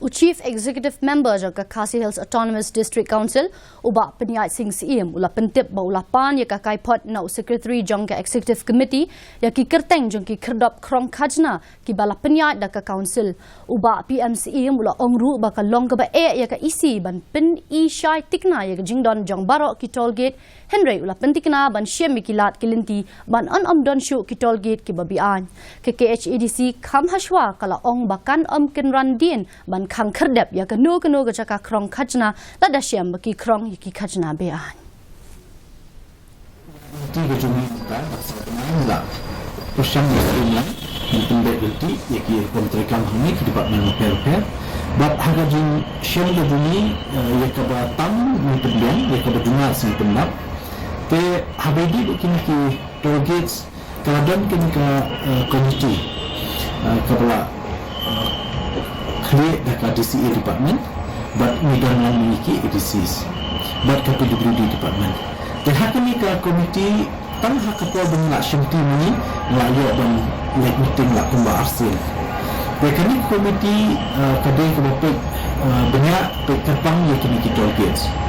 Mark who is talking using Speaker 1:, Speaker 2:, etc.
Speaker 1: Chief Executive Member jaka Khasi Hills Autonomous District Council uba peniat sing CM ula pentip ba ula pan ya ka kaipot na Secretary jangka Executive Committee ya ki kerteng jang ki kerdop krong khajna ki bala peniat da ka council uba PMCM ula ongru ba ka long ka ba ya ka isi ban pen I shai tikna ya ka jingdon jang barok ki toll gate Henry ula pentikna ban syem kilat kilinti ban don shu ki toll gate ki babian ke KHADC kham hashwa kala ong bakan ken randin ban khang kherdep ya kanu ga jaka krong khajna la da syam ki krong ki khajna bean
Speaker 2: tiga jumlah kan maksudnya persyam ini mungkin berarti ya ki kontrakam ini di department repair but harga jin syam ga juni ya ka batam mungkin ya ka bajuna sing pendap te habedi bikin ki targets kadang kini ke komiti kepala create dekat DCE department but medan memiliki EDCs but ke PWD department dan hak ini ke komiti tang hak kapal dengan syamti ini layak dan lek meeting lah kumba arsil dan kini komiti kadang ke banyak pekapang ya kini kita targets